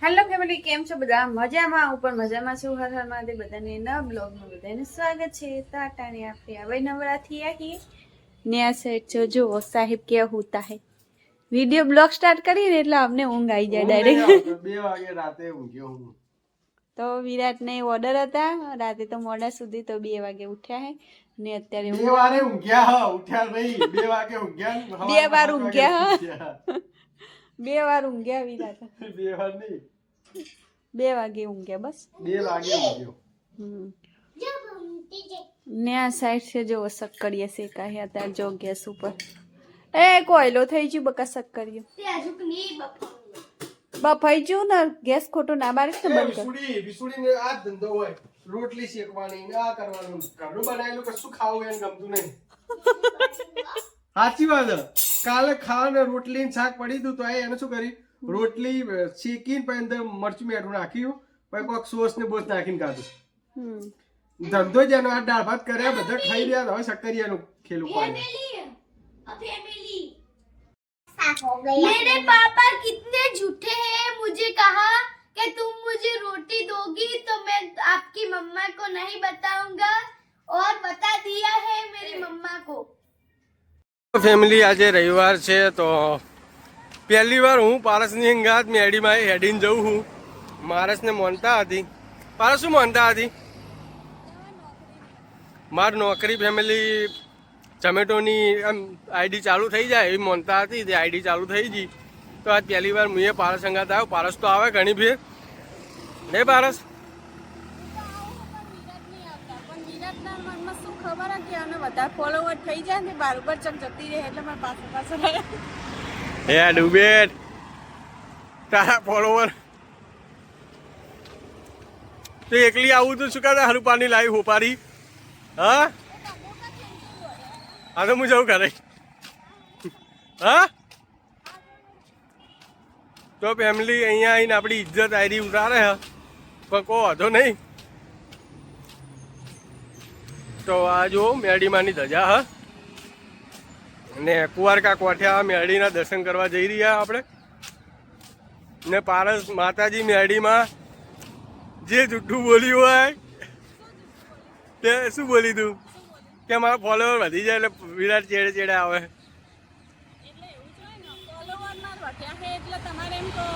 Hello family, કેમ છો બધા? મજામાં? હું પણ મજામાં છું. હર હર મહાદેવ. બધાને નવા બ્લોગમાં બધાને સ્વાગત છે. તાટાને આપણે હવે નવરાથી આવીએ ને આ સેટ જો સાહેબ કે હોતા હે વિડિયો બ્લોગ સ્ટાર્ટ કરીને એટલે અમને ઊંઘ આવી જાય ડાયરેક્ટ 2 વાગે રાતે ઊંઘ્યો હું. તો વિરાટને ઓર્ડર હતા રાતે તો મોડા સુધી તો 2 વાગે ઉઠ્યા હે ને અત્યારે 2 વાગે ઊંઘ્યા હ ઉઠ્યા નહીં 2 વાગે ઊંઘ્યા 2 વાર ઊંઘ્યા 2 વાર ઊંઘ્યા વિરાટ 2 વાર નહીં 2 વાગે ઊંઘ્યા બસ 2 વાગે ઊંઘ્યો ને આ સાઈડ છે જો શક્કરિયા શેકા હે અત્યારે જો ગેસ ઉપર એ કોયલો થઈ ગયું બકા શક્કરિયો બફાઈ ગયું ને ગેસ ખોટો ના બારીશ ને બંધ કર વિસુડીને આ જ ધંધો હોય રોટલી શેકવાની ને આ કરવાનું ઘરનું બનાવેલું કશું ખાવું એને ગમતું નહીં સાચી વાત કાલે ખાવા રોટલી ને શાક પડી હતું તો એને શું કરી રોટલી શેકીને પછી અંદર મરચું મીઠું નાખ્યું પછી કોઈક સોસ ને બોસ નાખીને ખાધું ધંધો જ એનો આ દાળ ભાત કર્યા બધા ખાઈ રહ્યા હવે શક્કરિયાનું ખેલું मेरे पापा कितने झूठे हैं मुझे कहा कि तुम मुझे रोटी दोगी तो मैं आपकी मम्मा को नहीं बताऊंगा और बता दिया है मेरी मम्मा को ફેમિલી આજે રવિવાર છે તો પહેલી વાર હું પારસની અંગાત મેડીમાં હેડીને જઉં છું મારસને માનતા હતી પારસ શું માનતા હતી મારી નોકરી ફેમિલી ઝોમેટોની આમ આઈડી ચાલુ થઈ જાય એવી માનતા હતી તે આઈડી ચાલુ થઈ ગઈ તો આજ પહેલી વાર હું પારસ અંગાત આવ્યો પારસ તો આવે ઘણી ભીર નહીં પારસ ફોલોવર થઈ જાય ને બારોબર ચક જતી રહે એટલે મારા પાછળ હે ડુબેટ તારા ફોલોવર તો એકલી આવું તો શું કાં હારું પાણી લાવી હોપારી હા હા તો હું જવું ઘરે હા તો ફેમિલી અહીંયા આવીને આપણી ઇજ્જત આયરી ઉતારે હ પણ કહો વાંધો નહીં તો આ જો મેડીમાની ધજા હ ને કુંવારકા કોઠ્યા મેડીના દર્શન કરવા જઈ રહ્યા આપણે ને પારસ માતાજી મેડીમાં જે જુઠ્ઠું બોલ્યું હોય તે શું બોલી તું કે મારા ફોલોવર વધી જાય એટલે વિરાટ ચેડે ચેડે આવે એટલે તમારે એમ તો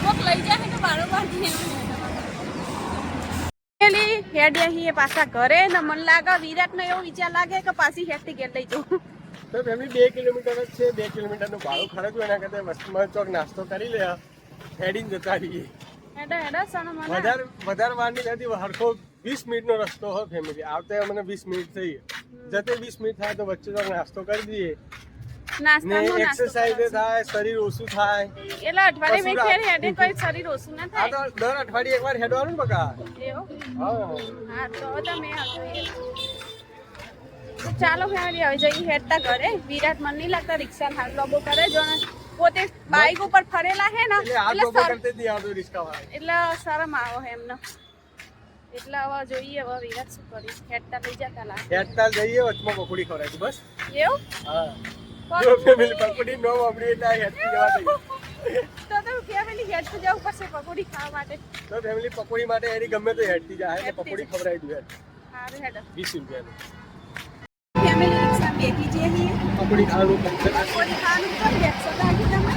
કોક લઈ જાય તો બારોબાર હેડ અહીં પાછા ઘરે ને મન લાગે વિરાટ ને એવો વિચાર લાગે કે પાછી હેડ થી ઘેર લઈ જવું તો ફેમિલી 2 કિલોમીટર જ છે 2 કિલોમીટરનું ભાડું ખર્ચું એના કરતા વસ્તુમાં ચોક નાસ્તો કરી લે હેડીને જતા રહીએ વધારે વાર નહીં નથી હરખો 20 મિનિટનો રસ્તો હોય ફેમિલી આવતે અમને 20 મિનિટ થઈ જતે 20 મિનિટ થાય તો વચ્ચે ચોક નાસ્તો કરી દઈએ એક્સરસાઇઝ થાય શરીર ઓછું થાય એટલે અઠવાડિયે મેં ખેર હેડે કોઈ શરીર ઓછું ના થાય તો દર અઠવાડિયે એકવાર હેડવાનું બકા હા તો તમે તો ચાલો ફેમિલી હવે જઈ હેડતા ઘરે વિરાટ મન નહીં લાગતા રિક્ષા હાલ લોબો કરે જો ને પોતે બાઇક ઉપર ફરેલા હે ને એટલે શરમ આવો હે એમને એટલે હવે જોઈએ હવે વિરાટ શું કરીશ હેડતા લઈ જતા લાગે હેડતા જઈએ વચમાં પકોડી ખવડાવી બસ એવું હા જો ફેમિલી પકોડી નો વાપરી એટલે હેડતી જવા દઈ તો ફેમિલી હેડતું જવું પડશે પકોડી ખાવા માટે તો ફેમિલી પકોડી માટે એની ગમે તો હેડતી જાય એટલે પકોડી ખવડાવી દઉં સારું હેડ 20 રૂપિયાનું ફેમિલી રિક્ષા બેઠી જઈએ પકોડી ખાવાનું પકોડી ખાવાનું કોણ બેઠો લાગી તમે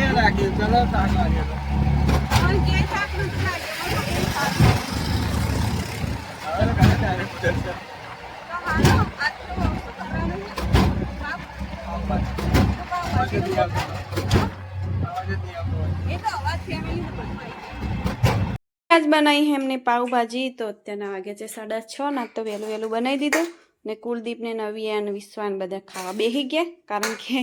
એ રાખી ચલો શાક લાગ્યો પણ કે શાક નથી લાગ્યો હવે ઘરે ડાયરેક્ટ જશે તો હાલો આ તો ખબરાનું આજ બનાવી એમને પાવભાજી તો અત્યારના વાગે છે 6:30 ના તો વહેલું વહેલું બનાવી દીધું ને કુલદીપને નવી અને વિશ્વાન બધા ખાવા બેસી ગયા કારણ કે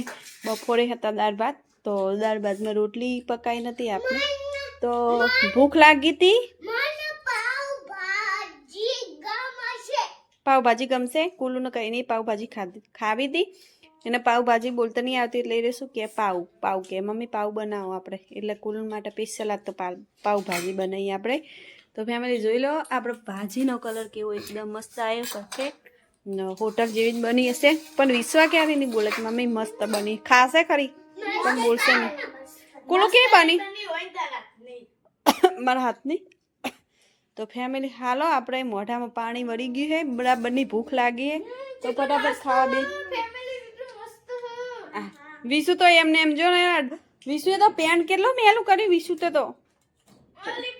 બપોરે હતા દાળ ભાત તો દાળ ભાતમાં રોટલી પકાઈ નથી આપણે તો ભૂખ લાગી હતી પાવભાજી ગમશે કુલુને કઈ નહીં પાવભાજી ખાવી હતી એને પાવભાજી બોલતા નહીં આવતી એટલે એ શું કે પાવ કે મમ્મી પાવ બનાવો આપણે એટલે કુલન માટે સ્પેશિયલ આજ તો પાવભાજી બનાવીએ આપણે તો ફેમિલી જોઈ લો આપણે ભાજીનો કલર કેવો એકદમ મસ્ત આવ્યો પરફેક્ટ હોટલ જેવી જ બની હશે પણ વિશ્વા ક્યારે નહીં બોલે કે મમ્મી મસ્ત બની ખાશે ખરી પણ બોલશે નહીં કુલુ કે બની તની હોય તારા નહીં મારા હાથની તો ફેમિલી હાલો આપણે મોઢામાં પાણી વળી ગયું છે બરાબરની ભૂખ લાગી છે તો ફટાફટ ખાવા દે ફેમિલી કેટલું મસ્ત છે વિશુ તો એમને એમ જો ને વિશુએ તો પેન્ટ કેટલો મેલું કર્યું વિશુ તો ઓલી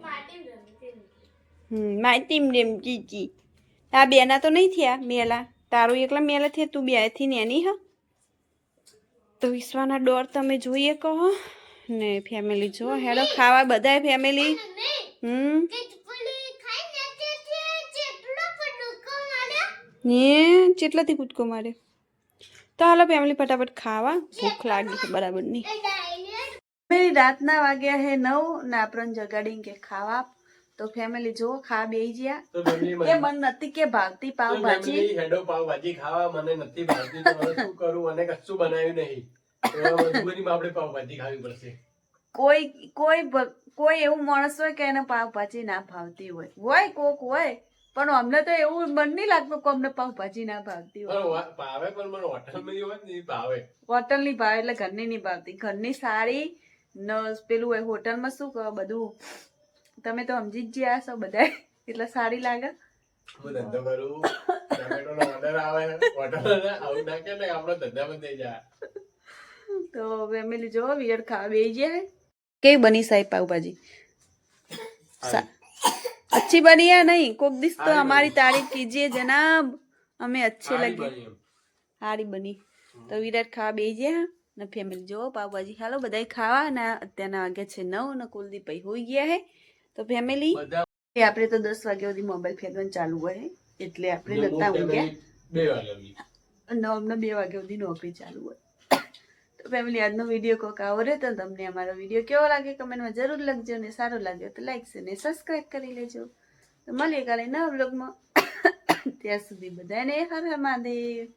માટી રમતી માટીમ ડેમ ચીચી આ બેના તો નહીં થયા મેલા તારું એકલા મેલા થયા તું બે થી નેની હા તો વિશ્વાના ડોર તમે જોઈએ કહો ને ફેમિલી જો હેડો ખાવા બધાય ફેમિલી કે ચુપલી ખાઈ ને ચેટલો પડકો મારે ને ચેટલાથી કૂદકો મારે તો હાલો ફેમિલી ફટાફટ ખાવા ભૂખ લાગી છે બરાબરની એ ડાયલેટ ફેમિલી રાતના વાગ્યા હે 9 ને આપણને જગાડીને કે ખાવા તો ફેમિલી જો ખા બેહી ગયા તો ફેમિલી કે મન નથી કે ભાવતી પાવ ભાજી હેડો પાવ ભાજી ખાવા મને નથી ભાવતી તો હવે શું કરું અને કશું બનાવ્યું નહીં એવા મજબૂરીમાં આપણે પાવ ભાજી ખાવી પડશે કોઈ એવું માણસ હોય કે એને પાવભાજી ના ભાવતી હોય કોક હોય પણ અમને તો એવું મન નહીં લાગતું કે અમને પાવભાજી ના ભાવતી હોય પણ ભાવે પણ મને હોટલમાં હોય ને એ ભાવે હોટલની ભાવે એટલે ઘરની નહીં ભાવતી ઘરની સારી ન પેલું હોય હોટલમાં શું કહો બધું તમે તો સમજી જ ગયા છો બધા એટલે સારી લાગે હું ધંધો કરું ટમેટોનો ઓર્ડર આવે હોટલ આવું ના કે ને આપણો ધંધા બંધ થઈ જાય તો ફેમિલી જો વિયર ખાવા બેસી જાય કેવી બની સાહેબ પાવભાજી अच्छी बनी है नहीं कोक दिस तो हमारी तारीफ कीजिए जनाब हमें अच्छे लगे हारी बनी तो विराट खावा बेजे ને ફેમિલી જો પાવભાજી હાલો બધાય ખાવા ને અત્યારના વાગ્યા છે 9 ને કુલદીપ ભાઈ હોઈ ગયા હે તો ફેમિલી આપણે તો 10 વાગ્યા સુધી મોબાઈલ ફેરવાનું ચાલુ હોય એટલે આપણે નતા ઊંઘ્યા 2 વાગ્યા 2 વાગ્યા સુધી નોકરી ચાલુ હોય તો ફેમિલી આજનો વિડીયો કોક આવો રહે તો તમને અમારો વિડીયો કેવો લાગે કમેન્ટમાં જરૂર લખજો ને સારો લાગ્યો તો લાઈક અને સબસ્ક્રાઇબ કરી લેજો તો મળીએ કાલે નવા વ્લોગમાં ત્યાં સુધી બધાને હર હર મહાદેવ